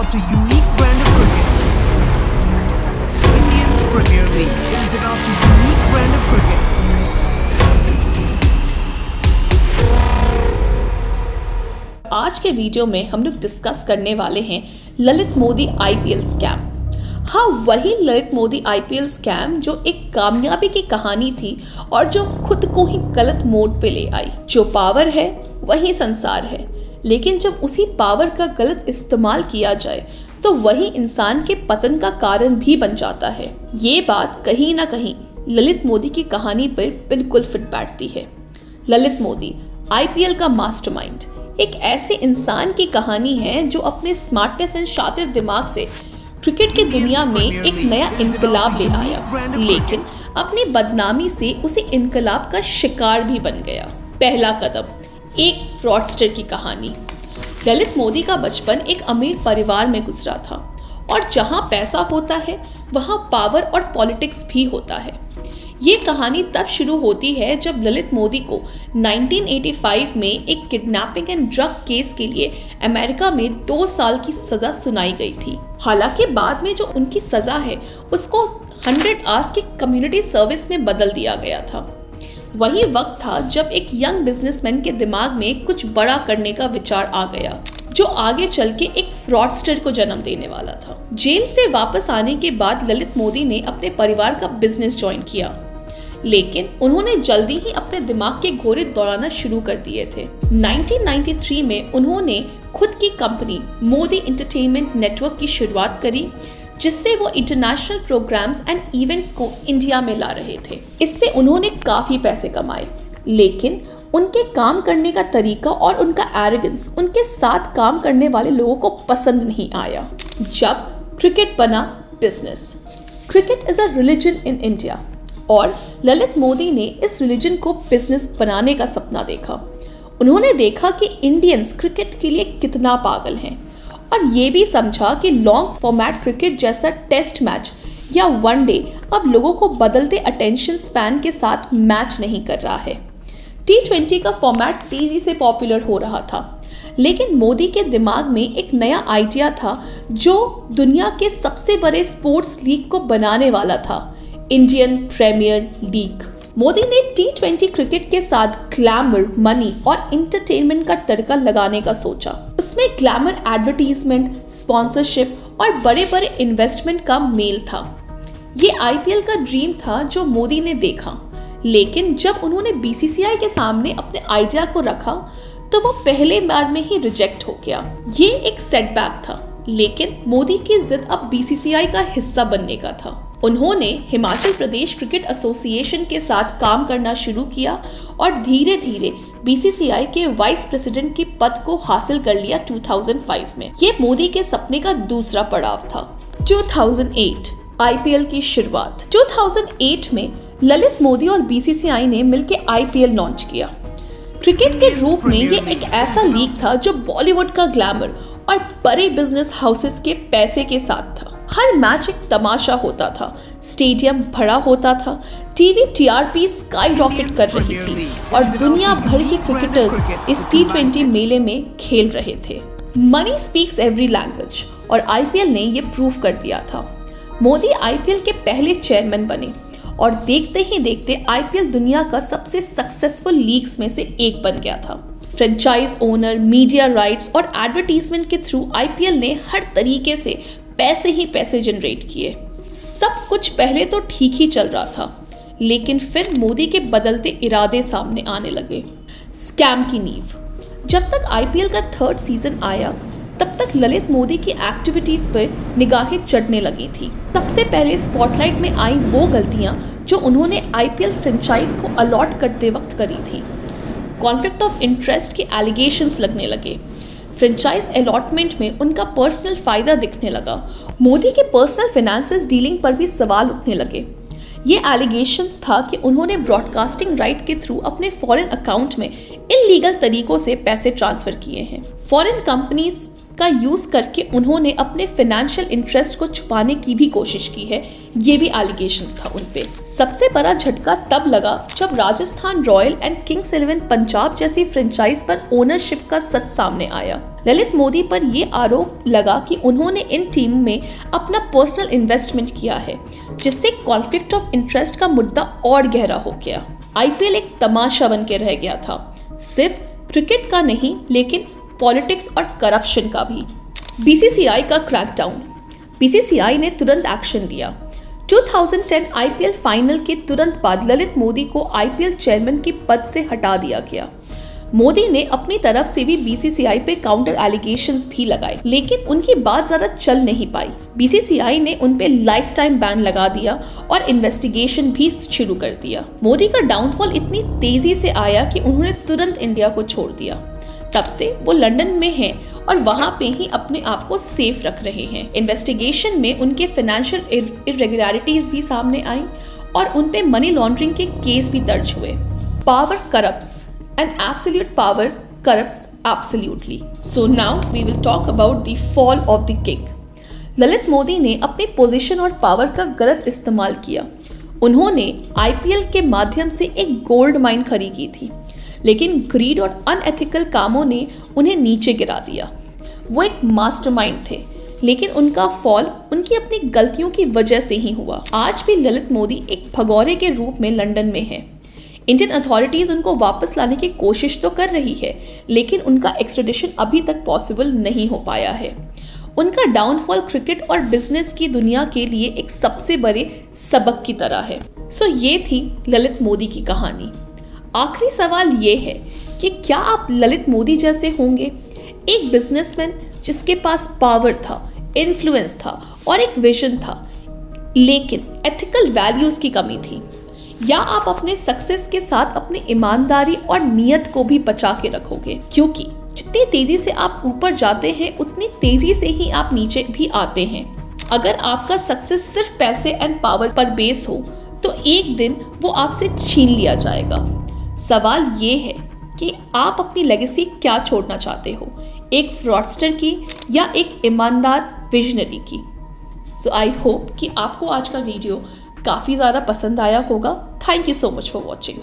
developed a unique brand of cricket. Indian Premier League. It has developed a unique brand of cricket. आज के video में हम लोग discuss करने वाले हैं ललित मोदी आईपीएल स्कैम। हाँ, वही ललित मोदी आईपीएल स्कैम जो एक कामयाबी की कहानी थी और जो खुद को ही गलत मोड पे ले आई। जो पावर है वही संसार है, लेकिन जब उसी पावर का गलत इस्तेमाल किया जाए तो वही इंसान के पतन का कारण भी बन जाता है। ये बात कहीं ना कहीं ललित मोदी की कहानी पर बिल्कुल फिट बैठती है। ललित मोदी आईपीएल का मास्टरमाइंड एक ऐसे इंसान की कहानी है जो अपने स्मार्टनेस एंड शातिर दिमाग से क्रिकेट की दुनिया में एक नया इनकलाब ले आया, लेकिन अपनी बदनामी से उसी इनकलाब का शिकार भी बन गया। पहला कदम, एक फ्रॉडस्टर की कहानी। ललित मोदी का बचपन एक अमीर परिवार में गुजरा था और जहां पैसा होता है वहां पावर और पॉलिटिक्स भी होता है। ये कहानी तब शुरू होती है जब ललित मोदी को 1985 में एक किडनैपिंग एंड ड्रग केस के लिए अमेरिका में 2 साल की सजा सुनाई गई थी। हालांकि बाद में जो उनकी सजा है उसको 100 आवर्स की कम्युनिटी सर्विस में बदल दिया गया था। वही वक्त था जब एक यंग बिजनेसमैन के दिमाग में कुछ बड़ा करने का विचार आ गया, जो आगे चल के एक फ्रॉडस्टर को जन्म देने वाला था। जेल से वापस आने के बाद ललित मोदी ने अपने परिवार का बिजनेस ज्वाइन किया, लेकिन उन्होंने जल्दी ही अपने दिमाग के घोड़े दौड़ाना शुरू कर दिए थे। 1993 में उन्होंने खुद की कंपनी मोदी एंटरटेनमेंट नेटवर्क की शुरुआत करी, जिससे वो इंटरनेशनल प्रोग्राम्स एंड इवेंट्स को इंडिया में ला रहे थे। इससे उन्होंने काफी पैसे कमाए, लेकिन उनके काम करने का तरीका और उनका एरोगेंस उनके साथ काम करने वाले लोगों को पसंद नहीं आया। जब क्रिकेट बना business, cricket is a religion in India, और ललित मोदी ने इस रिलीजन को बिजनेस बनाने का सपना देखा। उन्होंने देखा कि इंडियंस क्रिकेट के लिए कितना पागल हैं, और ये भी समझा कि लॉन्ग फॉर्मेट क्रिकेट जैसा टेस्ट मैच या वनडे अब लोगों को बदलते अटेंशन स्पैन के साथ मैच नहीं कर रहा है। T20 का फॉर्मेट तेजी से पॉपुलर हो रहा था, लेकिन मोदी के दिमाग में एक नया आइडिया था जो दुनिया के सबसे बड़े स्पोर्ट्स लीग को बनाने वाला था, इंडियन प्रीमियर लीग। मोदी ने T20 क्रिकेट के साथ ग्लैमर, मनी और इंटरटेनमेंट का तड़का लगाने का सोचा। उसमें ग्लैमर, एडवर्टीजमेंट, स्पॉन्सरशिप और बड़े बड़े इन्वेस्टमेंट का मेल था। ये आईपीएल का ड्रीम था जो मोदी ने देखा, लेकिन जब उन्होंने बीसीसीआई के सामने अपने आइडिया को रखा तो वो पहले बार में ही रिजेक्ट हो गया। ये एक सेटबैक था, लेकिन मोदी की जिद अब बीसीसीआई का हिस्सा बनने का था। उन्होंने हिमाचल प्रदेश क्रिकेट एसोसिएशन के साथ काम करना शुरू किया और धीरे धीरे बीसीसीआई के वाइस प्रेसिडेंट के पद को हासिल कर लिया 2005 में। ये मोदी के सपने का दूसरा पड़ाव था। 2008 आईपीएल की शुरुआत। 2008 में ललित मोदी और बीसीसीआई ने मिलकर आईपीएल लॉन्च किया। क्रिकेट के रूप में ये एक ऐसा लीग था जो बॉलीवुड का ग्लैमर और बड़े बिजनेस हाउसेस के पैसे के साथ था। हर मैच एक तमाशा होता था, स्टेडियम भरा होता था, टीवी टीआरपी स्काई रॉकेट कर रही थी और दुनिया भर के क्रिकेटर्स इस T20 मेले में खेल रहे थे। मनी स्पीक्स एवरी लैंग्वेज, और आईपीएल ने ये प्रूव कर दिया था। मोदी आईपीएल के पहले चेयरमैन बने और देखते ही देखते आईपीएल दुनिया का सबसे सक्सेसफुल लीग्स में से एक बन गया था। फ्रेंचाइज ओनर, मीडिया राइट्स और एडवर्टीजमेंट के थ्रू आईपीएल ने हर तरीके से पैसे ही पैसे जनरेट किए। सब कुछ पहले तो ठीक ही चल रहा था, लेकिन फिर मोदी के बदलते इरादे सामने आने लगे। स्कैम की नींव। जब तक आईपीएल का 3rd सीजन आया, तब तक ललित मोदी की एक्टिविटीज पर निगाहें चढ़ने लगी थी। सबसे पहले स्पॉटलाइट में आई वो गलतियां जो उन्होंने आईपीएल फ्रेंचाइज को अलॉट करते वक्त करी थी। कॉन्फ्लिक्ट ऑफ इंटरेस्ट के एलिगेशंस लगने लगे। फ्रेंचाइज अलॉटमेंट में उनका पर्सनल फायदा दिखने लगा। मोदी के पर्सनल फाइनेंसेस डीलिंग पर भी सवाल उठने लगे। ये एलिगेशंस था कि उन्होंने ब्रॉडकास्टिंग राइट के थ्रू अपने फॉरेन अकाउंट में इल्लीगल तरीकों से पैसे ट्रांसफर किए हैं। फॉरेन कंपनीज का यूज करके उन्होंने अपने फाइनेंशियल इंटरेस्ट को छुपाने की भी कोशिश की है, ये भी एलिगेशंस था उन पे। सबसे बड़ा झटका तब लगा जब Rajasthan royal and Kings 11 Punjab जैसी फ्रेंचाइज पर ओनरशिप का सच सामने आया। ललित मोदी पर यह आरोप लगा कि उन्होंने इन टीम में अपना पर्सनल इन्वेस्टमेंट किया है, जिससे कॉन्फ्लिक्ट ऑफ इंटरेस्ट का मुद्दा और गहरा हो गया। आईपीएल एक तमाशा बन के रह गया था, सिर्फ क्रिकेट का नहीं लेकिन पॉलिटिक्स और करप्शन का भी। बीसीसीआई का क्रैकडाउन। बीसीसीआई ने तुरंत एक्शन लिया। 2010 आईपीएल फाइनल के तुरंत बाद ललित मोदी को आईपीएल चेयरमैन की पद से हटा दिया गया। मोदी ने अपनी तरफ से भी बीसीसीआई पे काउंटर एलिगेशंस भी लगाए, लेकिन उनकी बात ज्यादा चल नहीं पाई। बीसीसीआई ने उन पे लाइफ टाइम बैन लगा दिया और इन्वेस्टिगेशन भी शुरू कर दिया। मोदी का डाउनफॉल इतनी तेजी से आया कि उन्होंने तुरंत इंडिया को छोड़ दिया। तब से वो लंदन में हैं और वहां पे ही अपने आप को सेफ रख रहे हैं। इन्वेस्टिगेशन में उनके फाइनेंशियल इरेगुलरिटीज भी सामने आई और उन पे मनी लॉन्ड्रिंग के केस भी दर्ज हुए। Power corrupts and absolute power corrupts absolutely. So now we will talk about the fall of the king. Lalit Modi ने अपनी पोजीशन और पावर का गलत इस्तेमाल किया। उन्होंने आईपीएल के माध्यम से एक गोल्ड माइन खड़ी की थी, लेकिन ग्रीड और अनएथिकल कामों ने उन्हें नीचे गिरा दिया। वो एक मास्टरमाइंड थे, लेकिन उनका फॉल उनकी अपनी गलतियों की वजह से ही हुआ। आज भी ललित मोदी एक भगौरे के रूप में लंदन में है। इंडियन अथॉरिटीज उनको वापस लाने की कोशिश तो कर रही है, लेकिन उनका एक्स्ट्रेडिशन अभी तक पॉसिबल नहीं हो पाया है। उनका डाउनफॉल क्रिकेट और बिजनेस की दुनिया के लिए एक सबसे बड़े सबक की तरह है। सो ये थी ललित मोदी की कहानी। आखिरी सवाल ये है कि क्या आप ललित मोदी जैसे होंगे, एक बिजनेसमैन जिसके पास पावर था, इन्फ्लुएंस था और एक विजन था, लेकिन एथिकल वैल्यूज की कमी थी, या आप अपने सक्सेस के साथ अपनी ईमानदारी और नियत को भी बचा के रखोगे, क्योंकि जितनी तेजी से आप ऊपर जाते हैं उतनी तेजी से ही आप नीचे भी आते हैं। अगर आपका सक्सेस सिर्फ पैसे एंड पावर पर बेस हो तो एक दिन वो आपसे छीन लिया जाएगा। सवाल ये है कि आप अपनी लेगेसी क्या छोड़ना चाहते हो, एक फ्रॉडस्टर की या एक ईमानदार विजनरी की। सो आई होप कि आपको आज का वीडियो काफ़ी ज़्यादा पसंद आया होगा। Thank you so much for watching.